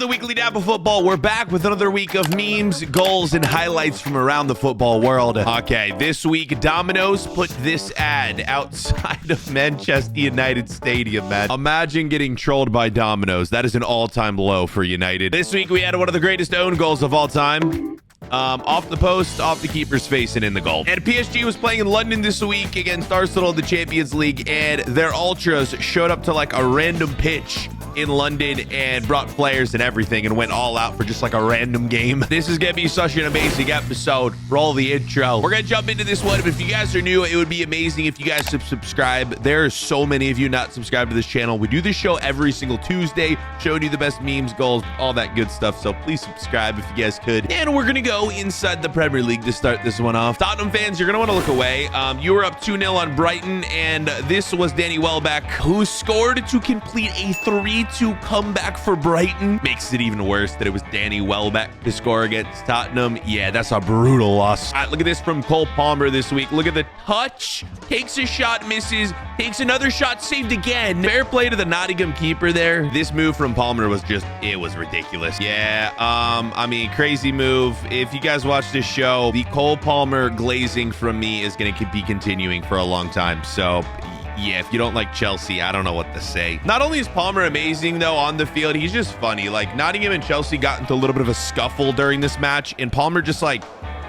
the weekly dab of football. We're back with another week of memes, goals, and highlights from around the football world. Okay, this week, Dominos put this ad outside of Manchester United Stadium, man. Imagine getting trolled by Dominos. That is an all-time low for United. This week, we had one of the greatest own goals of all time. Off the post, off the keeper's face, and in the goal. And PSG was playing in London this week against Arsenal in the Champions League, and their ultras showed up to like a random pitch in London and brought players and everything and went all out for just like a random game. This is gonna be such an amazing episode. Roll the intro. We're gonna jump into this one, but if you guys are new, it would be amazing if you guys subscribe. There are so many of you not subscribed to this channel. We do this show every single Tuesday, showing you the best memes, goals, all that good stuff, so please subscribe if you guys could. And we're gonna go inside the Premier League to start this one off. Tottenham fans, you're gonna want to look away. You were up 2-0 on Brighton, and this was Danny Welbeck, who scored to complete a 3-2 comeback for Brighton. Makes it even worse that it was Danny Welbeck to score against Tottenham. Yeah, that's a brutal loss. All right, look at this from Cole Palmer this week. Look at the touch. Takes a shot, misses. Takes another shot, saved again. Fair play to the Nottingham keeper there. This move from Palmer was just, it was ridiculous. Yeah, I mean, crazy move. If you guys watch this show, the Cole Palmer glazing from me is going to be continuing for a long time. So yeah, if you don't like Chelsea, I don't know what to say. Not only is Palmer amazing, though, on the field, he's just funny. Like, Nottingham and Chelsea got into a little bit of a scuffle during this match, and Palmer just, like,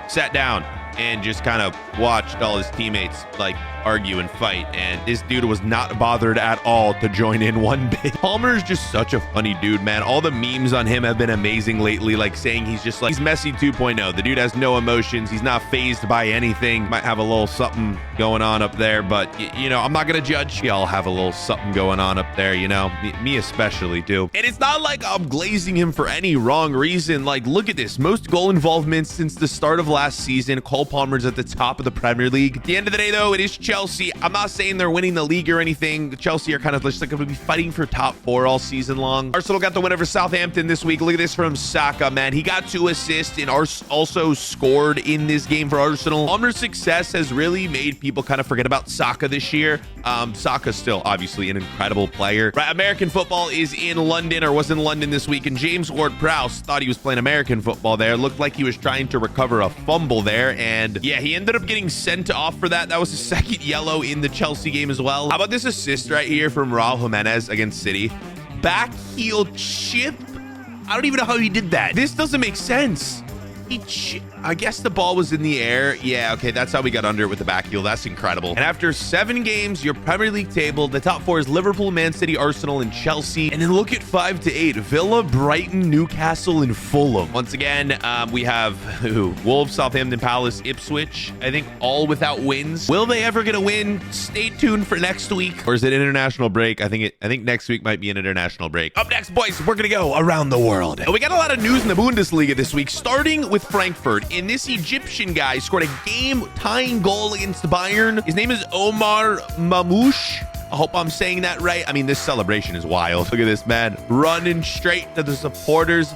sat down and just kind of watched all his teammates, like, argue and fight, and this dude was not bothered at all to join in one bit. Palmer is just such a funny dude, man. All the memes on him have been amazing lately, like saying he's just like, he's Messi 2.0. The dude has no emotions. He's not fazed by anything. Might have a little something going on up there, but you know, I'm not gonna judge. We all have a little something going on up there, you know, me especially do. And it's not like I'm glazing him for any wrong reason. Like, look at this, most goal involvements since the start of last season. Cole Palmer's at the top of the Premier League. At the end of the day, though, it is Chelsea. I'm not saying they're winning the league or anything. Chelsea are kind of just like going to be fighting for top 4 all season long. Arsenal got the win over Southampton this week. Look at this from Saka, man. He got 2 assists and also scored in this game for Arsenal. Palmer's success has really made people kind of forget about Saka this year. Saka's still obviously an incredible player. Right, American football is in London, or was in London this week, and James Ward-Prowse thought he was playing American football there. Looked like he was trying to recover a fumble there, and yeah, he ended up getting sent off for that. That was his second yellow in the Chelsea game as well. How about this assist right here from Raul Jimenez against City? Back heel chip. I don't even know how he did that. This doesn't make sense. I guess the ball was in the air. Yeah, okay, that's how we got under it with the back heel. That's incredible. And after 7 games, your Premier League table, the top 4 is Liverpool, Man City, Arsenal, and Chelsea. And then look at 5 to 8. Villa, Brighton, Newcastle, and Fulham. Once again, we have Wolves, Southampton, Palace, Ipswich. I think all without wins. Will they ever get a win? Stay tuned for next week. Or is it international break? I think next week might be an international break. Up next, boys, we're gonna go around the world. And we got a lot of news in the Bundesliga this week, starting with Frankfurt. And this Egyptian guy scored a game-tying goal against Bayern. His name is Omar Mamouche. I hope I'm saying that right. I mean, this celebration is wild. Look at this, man. Running straight to the supporters.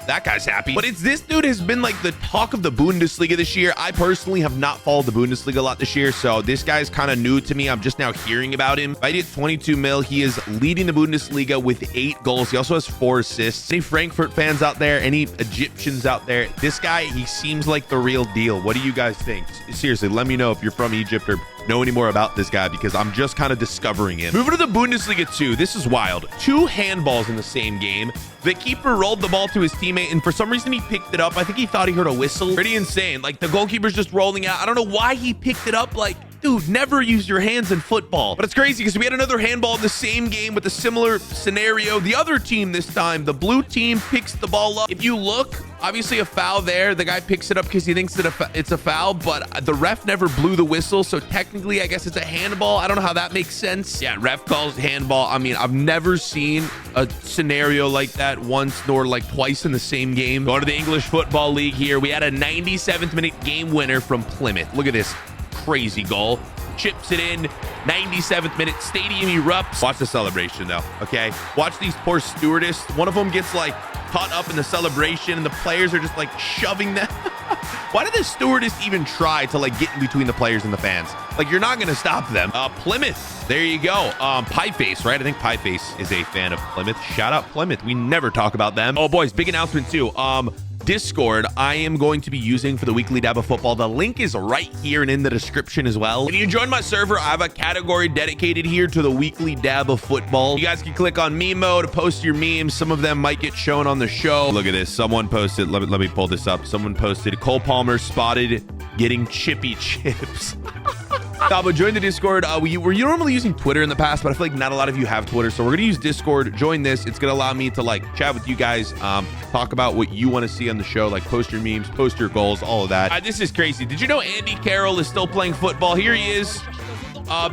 That guy's happy. But this dude has been like the talk of the Bundesliga this year. I personally have not followed the Bundesliga a lot this year, so this guy's kind of new to me. I'm just now hearing about him. I did 22 mil. He is leading the Bundesliga with 8 goals. He also has 4 assists. Any Frankfurt fans out there, any Egyptians out there, this guy, he seems like the real deal. What do you guys think? Seriously, let me know if you're from Egypt or know any more about this guy, because I'm just kind of discovering him. Moving to the Bundesliga 2, this is wild. 2 handballs in the same game. The keeper rolled the ball to his teammate, and for some reason he picked it up. I think he thought he heard a whistle. Pretty insane. Like, the goalkeeper's just rolling out. I don't know why he picked it up. Like, dude, never use your hands in football. But it's crazy because we had another handball in the same game with a similar scenario. The other team this time, the blue team, picks the ball up. If you look, obviously a foul there. The guy picks it up because he thinks that it's a foul, but the ref never blew the whistle. So technically, I guess it's a handball. I don't know how that makes sense. Yeah, ref calls handball. I mean, I've never seen a scenario like that once nor like twice in the same game. Going to the English Football League here. We had a 97th minute game winner from Plymouth. Look at this crazy goal. Chips it in. 97th minute, stadium erupts. Watch the celebration though, okay? Watch these poor stewardess. One of them gets like caught up in the celebration and the players are just like shoving them. Why did the stewardess even try to like get in between the players and the fans? Like, you're not going to stop them. Plymouth. There you go. Pieface, right? I think Pieface is a fan of Plymouth. Shout out Plymouth. We never talk about them. Oh, boys, big announcement too. Discord I am going to be using for the weekly dab of football. The link is right here and in the description as well. If you join my server, I have a category dedicated here to the weekly dab of football. You guys can click on meme mode, post your memes. Some of them might get shown on the show. Look at this. Someone posted, let me pull this up. Someone posted Cole Palmer spotted getting chippy chips. But join the Discord. Were you normally using Twitter in the past, but I feel like not a lot of you have Twitter. So we're going to use Discord. Join this. It's going to allow me to like chat with you guys, talk about what you want to see on the show, like post your memes, post your goals, all of that. This is crazy. Did you know Andy Carroll is still playing football? Here he is.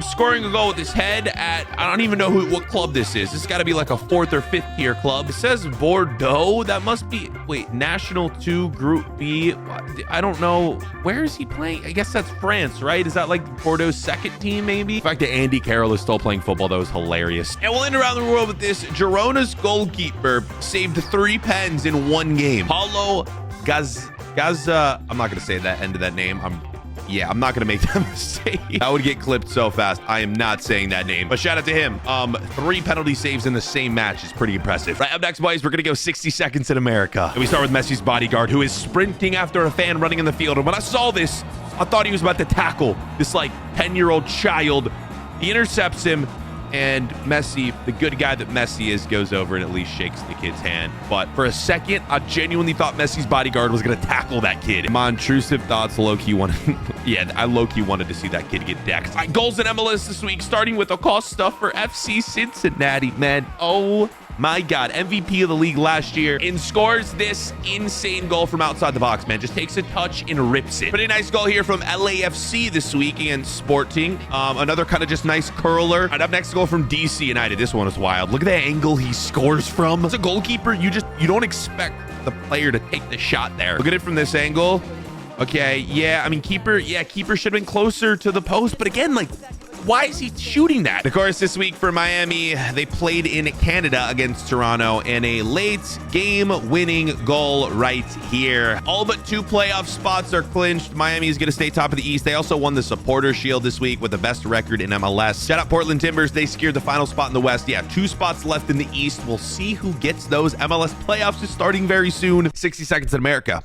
Scoring a goal with his head at, I don't even know what club this is. This has got to be like a 4th or 5th tier club. It says Bordeaux. That must be, wait, National 2 Group B. I don't know. Where is he playing? I guess that's France, right? Is that like Bordeaux's second team, maybe? The fact that Andy Carroll is still playing football, that was hilarious. And we'll end around the world with this. Girona's goalkeeper saved 3 pens in 1 game. Paulo Gaza. I'm not going to say that end of that name. I'm not going to make that mistake. That would get clipped so fast. I am not saying that name, but shout out to him. 3 penalty saves in the same match is pretty impressive. Right, up next, boys, we're going to go 60 seconds in America. And we start with Messi's bodyguard, who is sprinting after a fan running in the field. And when I saw this, I thought he was about to tackle this like 10-year-old child. He intercepts him. And Messi, the good guy that Messi is, goes over and at least shakes the kid's hand. But for a second, I genuinely thought Messi's bodyguard was going to tackle that kid. My intrusive thoughts low-key wanted... yeah, I low-key wanted to see that kid get decked. All right, goals in MLS this week, starting with Acosta for FC Cincinnati, man. Oh my God, MVP of the league last year, and scores this insane goal from outside the box, man. Just takes a touch and rips it. Pretty nice goal here from LAFC this week against Sporting. Another kind of just nice curler. And up next, goal from DC United. This one is wild. Look at the angle he scores from. As a goalkeeper, you don't expect the player to take the shot there. Look at it from this angle. Okay, yeah, I mean, keeper should have been closer to the post, but again, like, why is he shooting that? Of course, this week for Miami, they played in Canada against Toronto, and a late game-winning goal right here. All but 2 playoff spots are clinched. Miami is going to stay top of the East. They also won the Supporter Shield this week with the best record in MLS. Shout out Portland Timbers. They secured the final spot in the West. Yeah, 2 spots left in the East. We'll see who gets those. MLS playoffs is starting very soon. 60 seconds in America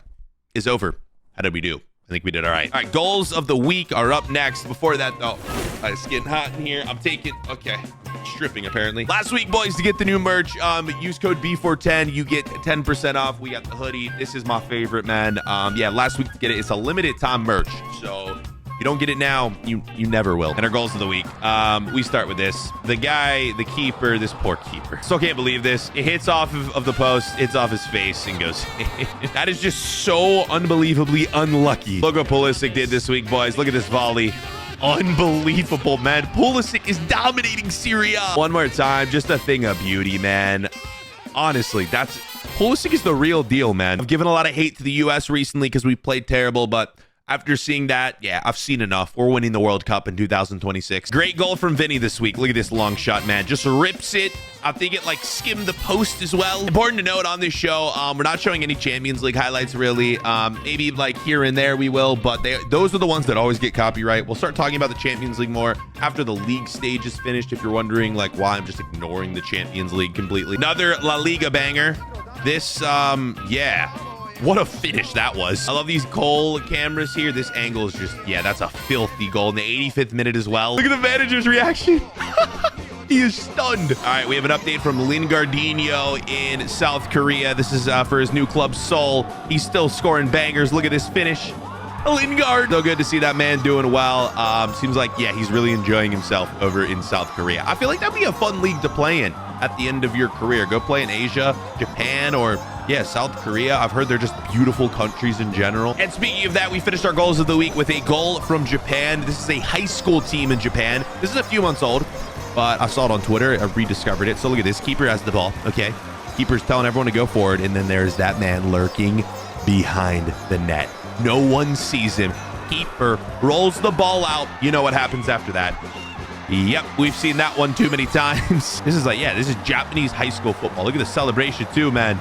is over. How did we do? I think we did all right. All right, goals of the week are up next. Before that, though, it's getting hot in here. I'm taking, okay, stripping apparently. Last week, boys, to get the new merch, use code bford10. You get 10% off. We got the hoodie. This is my favorite, man. Yeah, last week to get it. It's a limited time merch, so you don't get it now, you never will. And our goals of the week, we start with this. The guy, the keeper, this poor keeper. Still can't believe this. It hits off of the post, hits off his face, and goes. That is just so unbelievably unlucky. Look what Pulisic did this week, boys. Look at this volley. Unbelievable, man. Pulisic is dominating Syria. One more time, just a thing of beauty, man. Honestly, Pulisic is the real deal, man. I've given a lot of hate to the U.S. recently because we played terrible, but after seeing that, yeah, I've seen enough. We're winning the World Cup in 2026. Great goal from Vinny this week. Look at this long shot, man. Just rips it. I think it like skimmed the post as well. Important to note on this show, we're not showing any Champions League highlights really. Maybe like here and there we will, but those are the ones that always get copyright. We'll start talking about the Champions League more after the league stage is finished. If you're wondering like why I'm just ignoring the Champions League completely. Another La Liga banger. This, yeah. What a finish that was. I love these goal cameras here. This angle is just, yeah, that's a filthy goal in the 85th minute as well. Look at the manager's reaction. He is stunned. All right, we have an update from Lingardinho in South Korea. This is for his new club, Seoul. He's still scoring bangers. Look at this finish. Lingard. So good to see that man doing well. Seems like, yeah, he's really enjoying himself over in South Korea. I feel like that'd be a fun league to play in at the end of your career. Go play in Asia, Japan, or yeah, South Korea. I've heard they're just beautiful countries in general. And speaking of that, we finished our goals of the week with a goal from Japan. This is a high school team in Japan. This is a few months old, but I saw it on Twitter. I rediscovered it. So look at this. Keeper has the ball. Okay. Keeper's telling everyone to go forward. And then there's that man lurking behind the net. No one sees him. Keeper rolls the ball out. You know what happens after that. Yep, we've seen that one too many times. This is like, yeah, this is Japanese high school football. Look at the celebration too, man.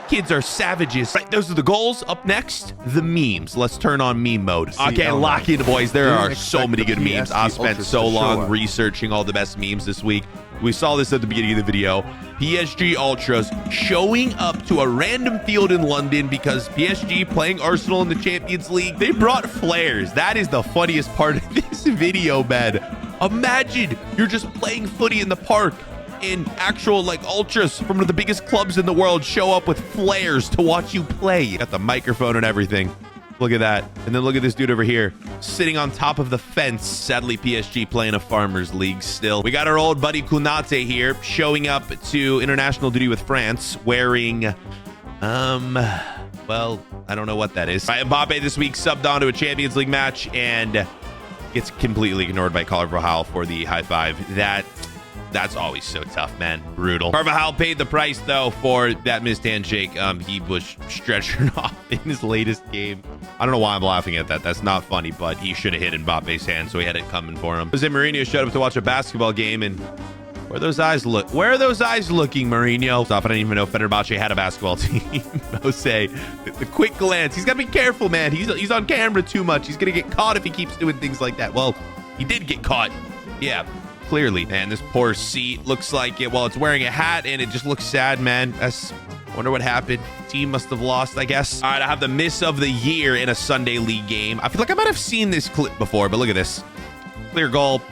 Kids are savages. Right, those are the goals. Up next, the memes. Let's turn on meme mode. Okay, lock in, boys. There are so many good memes. I spent so long researching all the best memes this week. We saw this at the beginning of the video. PSG Ultras showing up to a random field in London because PSG playing Arsenal in the Champions League. They brought flares. That is the funniest part of this video, man. Imagine you're just playing footy in the park and actual like ultras from one of the biggest clubs in the world show up with flares to watch you play. Got the microphone and everything. Look at that. And then look at this dude over here sitting on top of the fence. Sadly, PSG playing a farmers league still. We got our old buddy Kunate here showing up to international duty with France wearing, well, I don't know what that is. Right, Mbappe this week subbed onto a Champions League match and gets completely ignored by Carvajal for the high five. That's always so tough, man. Brutal. Carvajal paid the price, though, for that missed handshake. He was stretchered off in his latest game. I don't know why I'm laughing at that. That's not funny, but he should have hit Mbappe's hand, so he had it coming for him. Jose Mourinho showed up to watch a basketball game, and where are those eyes look? Where are those eyes looking, Mourinho? Stop, I didn't even know Fenerbahce had a basketball team. Jose, the quick glance. He's got to be careful, man. He's on camera too much. He's going to get caught if he keeps doing things like that. Well, he did get caught. Yeah. Clearly, man, this poor seat looks like it. Well, it's wearing a hat and it just looks sad, man. I wonder what happened. Team must have lost, I guess. All right, I have the miss of the year in a Sunday league game. I feel like I might have seen this clip before, but look at this. Clear goal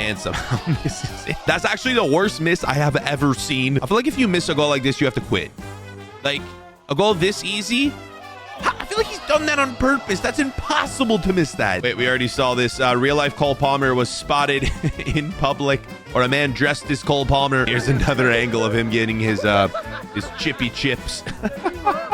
and somehow misses it. That's actually the worst miss I have ever seen. I feel like if you miss a goal like this, you have to quit. Like a goal this easy, I feel like he's done that on purpose. That's impossible to miss that. Wait, we already saw this. Real life Cole Palmer was spotted in public, or a man dressed as Cole Palmer. Here's another angle of him getting his chippy chips.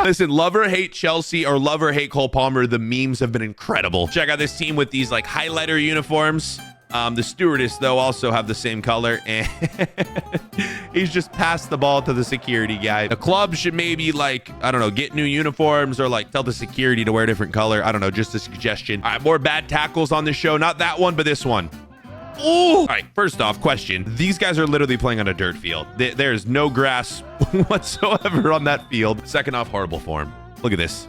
Listen, love or hate Chelsea or love or hate Cole Palmer, the memes have been incredible. Check out this team with these like highlighter uniforms. The stewardess, though, also have the same color, and he's just passed the ball to the security guy. The club should maybe, like, I don't know, get new uniforms or, like, tell the security to wear a different color. I don't know, just a suggestion. All right, more bad tackles on the show. Not that one, but this one. Ooh! All right, first off, question. These guys are literally playing on a dirt field. There's no grass whatsoever on that field. Second off, horrible form. Look at this.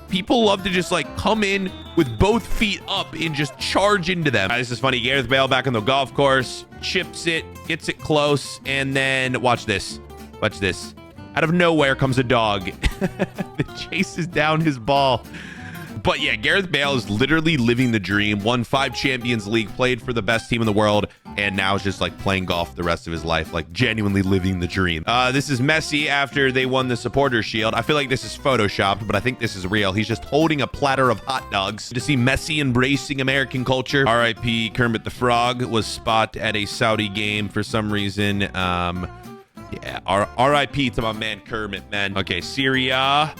People love to just like come in with both feet up and just charge into them. This is funny. Gareth Bale back on the golf course, chips it, gets it close, and then watch this. Watch this. Out of nowhere comes a dog that chases down his ball. But yeah, Gareth Bale is literally living the dream. Won 5 Champions League, played for the best team in the world, and now is just like playing golf the rest of his life, like genuinely living the dream. This is Messi after they won the supporter shield. I feel like this is photoshopped, but I think this is real. He's just holding a platter of hot dogs. To see Messi embracing American culture. R.I.P. Kermit the Frog was spot at a Saudi game for some reason. Yeah, R.I.P. to my man Kermit, man. Okay, Syria.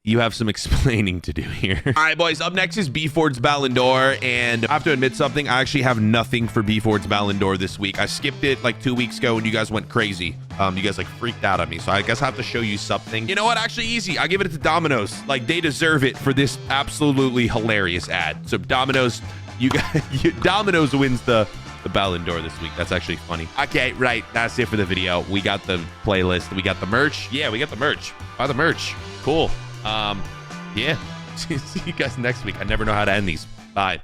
You have some explaining to do here. All right, boys. Up next is bford's Ballon d'Or. And I have to admit something. I actually have nothing for bford's Ballon d'Or this week. I skipped it like 2 weeks ago and you guys went crazy. You guys like freaked out on me. So I guess I have to show you something. You know what? Actually easy. I give it to Dominos. Like they deserve it for this absolutely hilarious ad. So Dominos, Dominos wins the Ballon d'Or this week. That's actually funny. Okay, right. That's it for the video. We got the playlist. We got the merch. Yeah, we got the merch. Buy the merch. Cool. Yeah. See you guys next week. I never know how to end these. Bye.